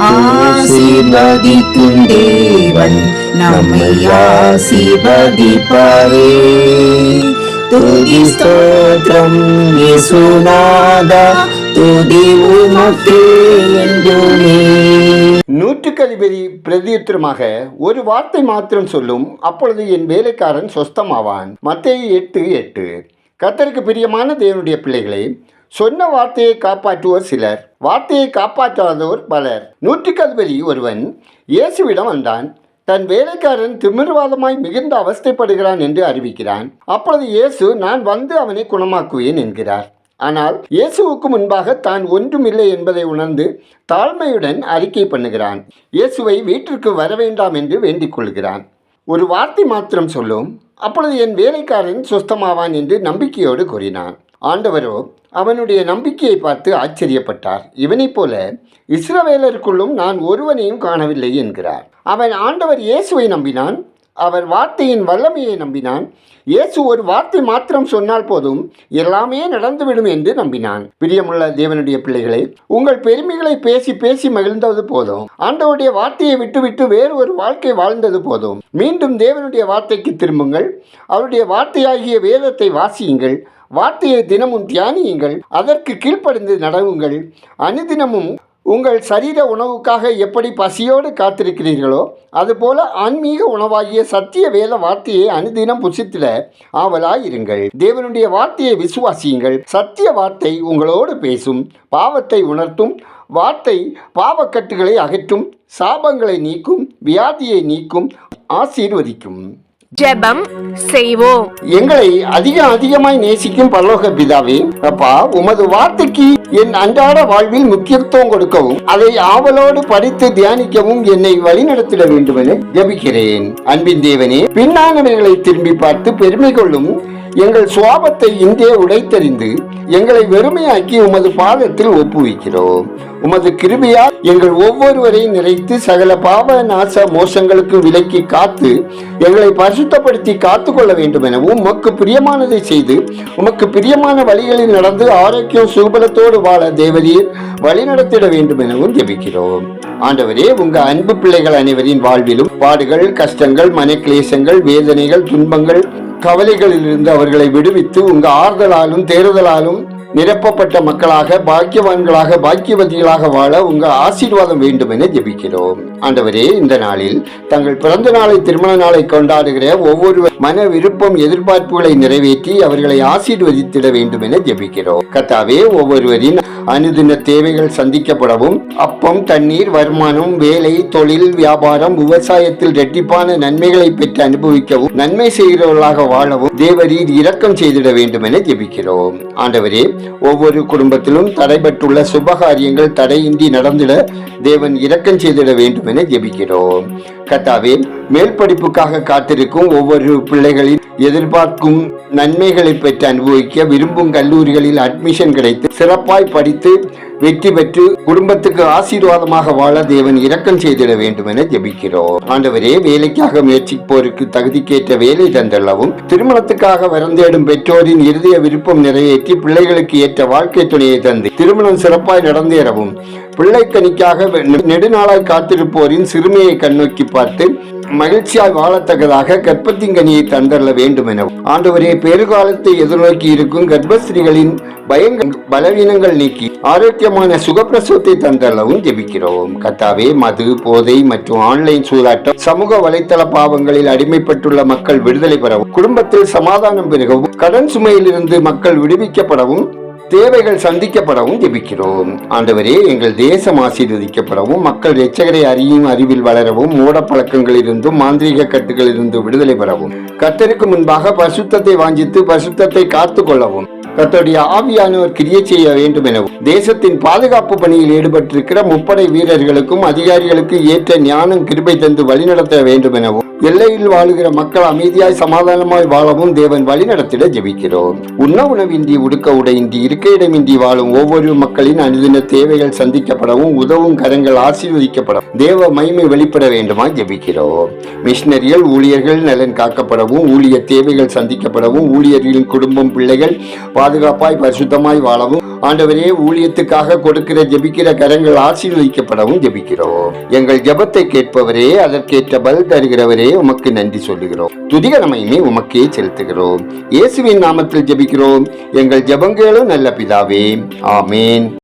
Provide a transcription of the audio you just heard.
ஆசீர்வதிக்கும் தேவன் நம்மை ஆசீர்வதிப்பாரே. துதி ஸ்தோத்திரம் இயேசுநாதா, துதி உமக்கே என்றுமே. நூற்றுக்கு அதிபதி பிரதியுத்தரமாக ஒரு வார்த்தை மாத்திரம் சொல்லும், அப்பொழுது என் வேலைக்காரன் சொஸ்தமாவான். மத்தேயு 8:8. கர்த்தருக்கு பிரியமான தேவனுடைய பிள்ளைகளே, சொன்ன வார்த்தையை காப்பாற்றுவோர் சிலர், வார்த்தையை காப்பாற்றாதோர் பலர். நூற்றுக்கு அதிபதி ஒருவன் இயேசுவிடம் வந்தான். தன் வேலைக்காரன் திமிர்வாதமாய் மிகுந்த அவஸ்தைப்படுகிறான் என்று அறிவிக்கிறான். அப்பொழுது இயேசு, நான் வந்து அவனை குணமாக்குவேன் என்கிறார். ஆனால் இயேசுவுக்கு முன்பாக தான் ஒன்றுமில்லை என்பதை உணர்ந்து தாழ்மையுடன் அறிக்கை பண்ணுகிறான். இயேசுவை வீட்டிற்கு வர வேண்டாம் என்று வேண்டிக் கொள்கிறான். ஒரு வார்த்தை மாத்திரம் சொல்லும், அப்பொழுது என் வேலைக்காரன் சுஸ்தமாவான் என்று நம்பிக்கையோடு கூறினான். ஆண்டவரோ அவனுடைய நம்பிக்கையை பார்த்து ஆச்சரியப்பட்டார். இவனைப் போல இஸ்ரவேலருக்குள்ளும் நான் ஒருவனையும் காணவில்லை என்கிறார். அவன் ஆண்டவர் இயேசுவை நம்பினான். அவர் வார்த்தையின் வல்லமையை நம்பினான். இயேசு ஒரு வார்த்தை மாத்திரம் சொன்னால் போதும், எல்லாமே நடந்துவிடும் என்று நம்பினான். பிரியமுள்ள தேவனுடைய பிள்ளைகளை, உங்கள் பெருமைகளை பேசி பேசி மகிழ்ந்தது போதும். ஆண்டவருடைய வார்த்தையை விட்டுவிட்டு வேறு ஒரு வாழ்க்கை வாழ்ந்தது போதும். மீண்டும் தேவனுடைய வார்த்தைக்கு திரும்புங்கள். அவருடைய வார்த்தையாகிய வேதத்தை வாசியுங்கள். வார்த்தையை தினமும் தியானியுங்கள். அதற்கு கீழ்ப்படிந்து நடவுங்கள். அனுதினமும் உங்கள் சரீர உணவுக்காக எப்படி பசியோடு காத்திருக்கிறீர்களோ அதுபோல ஆன்மீக உணவாகிய சத்திய வேத வார்த்தையை அனுதினம் புசித்திட ஆவலாயிருங்கள். தேவனுடைய வார்த்தையை விசுவாசியுங்கள். சத்திய வார்த்தை உங்களோடு பேசும், பாவத்தை உணர்த்தும். வார்த்தை பாவக்கட்டுகளை அகற்றும், சாபங்களை நீக்கும், வியாதியை நீக்கும், ஆசீர்வதிக்கும். ஜெபம் செய்வோம். எங்களை அதிகமாய் நேசிக்கும் பரலோக பிதாவே, அப்பா, உமது வார்த்தைக்கு என் அன்றாட வாழ்வில் முக்கியத்துவம் கொடுக்கவும் அதை ஆவலோடு படித்து தியானிக்கவும் என்னை வழிநடத்திட வேண்டும் என ஜெபிக்கிறேன். அன்பின் தேவனே, பின்னானவர்களை திரும்பி பார்த்து பெருமை கொள்ளும் எங்கள் சுவாபத்தை இன்றே உடைத்தறிந்து எங்களை வெறுமையாக்கி உமது பாதத்தில் ஒப்புவிக்கிறோம். உமது கிருபையால் எங்கள் ஒவ்வொருவரையும் நிறைத்து சகல பாவ நாச மோசங்களுக்கு விலக்கி காத்து எங்களை பரிசுத்தப்படுத்தி காத்து கொள்ள வேண்டும் எனவும், உமக்கு பிரியமானதை செய்து உமக்கு பிரியமான வழிகளில் நடந்து ஆரோக்கியம் சுபலத்தோடு வாழ தேவரீர் வழிநடத்திட வேண்டும் எனவும் ஜெபிக்கிறோம். ஆண்டவரே, உங்க அன்பு பிள்ளைகள் அனைவரின் வாழ்விலும் பாடுகள், கஷ்டங்கள், மனக்லேசங்கள், வேதனைகள், துன்பங்கள், கவலைகளிலிருந்து அவர்களை விடுவித்து உங்க ஆறுதலாலும் தேறுதலாலும் நிரப்பப்பட்ட மக்களாக, பாக்கியவான்களாக, பாக்கியவதிகளாக வாழ உங்க ஆசீர்வாதம் வேண்டும் என ஜெபிக்கிறோம். ஆண்டவரே, இந்த நாளில் தங்கள் பிறந்த நாளை, திருமண நாளை கொண்டாடுகிற ஒவ்வொரு மன விருப்பம், எதிர்பார்ப்புகளை நிறைவேற்றி அவர்களை ஆசீர்வதித்திட வேண்டும் என ஜெபிக்கிறோம். கர்த்தாவே, ஒவ்வொருவரின் அனுதின தேவைகள் சந்திக்கப்படவும், அப்பம், தண்ணீர், வருமானம், வேலை, தொழில், வியாபாரம், விவசாயத்தில் இரட்டிப்பான நன்மைகளை பெற்று அனுபவிக்கவும், நன்மை செய்கிறவர்களாக வாழவும் தேவரீர் இரக்கம் செய்திட வேண்டும் என ஜெபிக்கிறோம். ஆண்டவரே, ஒவ்வொரு குடும்பத்திலும் தடைபட்டுள்ள சுபகாரியங்கள் தடையின்றி நடந்திட தேவன் இரக்கம் செய்திட வேண்டும் என ஜெபிக்கிறோம். கர்த்தாவே, மேல் படிப்புக்காக காத்திருக்கும் ஒவ்வொரு பிள்ளைகளின் எதிர்பார்க்கும் நன்மைகளை பெற்று அனுபவிக்க விரும்பும் கல்லூரிகளில் அட்மிஷன் கிடைத்து சிறப்பாய் படித்து வெற்றி பெற்று குடும்பத்துக்கு ஆசீர்வாதமாக வாழ தேவன் இரக்கம் செய்திட வேண்டும் என ஜெபிக்கிறோம். ஆண்டவரே, வேலைக்காக முயற்சிப்போருக்கு தகுதிக்கேற்ற வேலை தந்தள்ளவும், திருமணத்துக்காக வரந்தேடும் பெற்றோரின் இருதய விருப்பம் நிறைவேற்றி பிள்ளைகளுக்கு ஏற்ற வாழ்க்கை துணையை தந்து திருமணம் சிறப்பாய் நடந்தேறவும், பிள்ளைக்கணிக்காக நெடுநாளாய் காத்திருப்போரின் சிறுமையை கண்ணோக்கி பார்த்து மகிழ்ச்சியாய் வாழத்தக்கதாக கர்ப்பத்தின் தந்தரல வேண்டும் என ஆண்டவரே, பெருகாலத்தை எதிர்நோக்கி இருக்கும் கர்ப்பஸ்திரிகளின் பலவீனங்கள் நீக்கி ஆரோக்கியமான சுகப்பிரசவத்தை தந்தரவும் ஜெபிக்கிறோம். கர்த்தாவே, மது, போதை மற்றும் ஆன்லைன் சூதாட்டம், சமூக வலைத்தள பாவங்களில் அடிமைப்பட்டுள்ள மக்கள் விடுதலை பெறவும், குடும்பத்தில் சமாதானம் பெருகவும், கடன் சுமையிலிருந்து மக்கள் விடுவிக்கப்படவும், தேவைகள் சந்திக்கப்படவும் ஜெபிக்கிறோம். ஆண்டவரே, எங்கள் தேசம் ஆசீர்வதிக்கப்படவும், மக்கள் இரட்சகரை அறியும் அறிவில் வளரவும், மூட பழக்கங்களிலிருந்தும் மாந்திரீக கட்டுகளிலிருந்து விடுதலை பெறவும், கர்த்தருக்கு முன்பாக பரிசுத்தத்தை வாஞ்சித்து பரிசுத்தத்தை காத்து கொள்ளவும் கர்த்தருடைய ஆவியானவர் கிரியை செய்ய வேண்டும் எனவும், தேசத்தின் பாதுகாப்பு பணியில் ஈடுபட்டிருக்கிற முப்படை வீரர்களுக்கும் அதிகாரிகளுக்கு ஏற்ற ஞானம் கிருபை தந்து வழிநடத்த வேண்டும் எனவும், எல்லையில் வாழுகிற மக்கள் அமைதியாய் சமாதானமாய் வாழவும் தேவன் வழிநடத்திட ஜெபிக்கிறோம். உண்ண உணவின்றி, உடுக்க உடையின்றி, இருக்க இடமின்றி வாழும் ஒவ்வொரு மக்களின் அனுதின தேவைகள் சந்திக்கப்படவும், உதவும் கரங்கள் ஆசீர்வதிக்கப்படவும் தேவ மகிமை வெளிப்பட வேண்டுமா ஜெபிக்கிறோம். மிஷனரிகள், ஊழியர்கள் நலன் காக்கப்படவும், ஊழிய தேவைகள் சந்திக்கப்படவும், ஊழியர்களின் குடும்பம், பிள்ளைகள் பாதுகாப்பாய் பரிசுத்தமாய் வாழவும், ஆண்டவரே, ஊழியத்துக்காக கொடுக்கிற ஜெபிக்கிற கரங்கள் ஆசீர்வதிக்கப்படவும் ஜெபிக்கிறோம். எங்கள் ஜெபத்தை கேட்பவரே, அதற்கேற்ற பதில் தருகிறவரே, உமக்கு நன்றி சொல்லுகிறோம். துதிகரமையுமே உமக்கே செலுத்துகிறோம். இயேசுவின் நாமத்தில் ஜெபிக்கிறோம் எங்கள் ஜெபங்களும் நல்ல பிதாவே, ஆமேன்.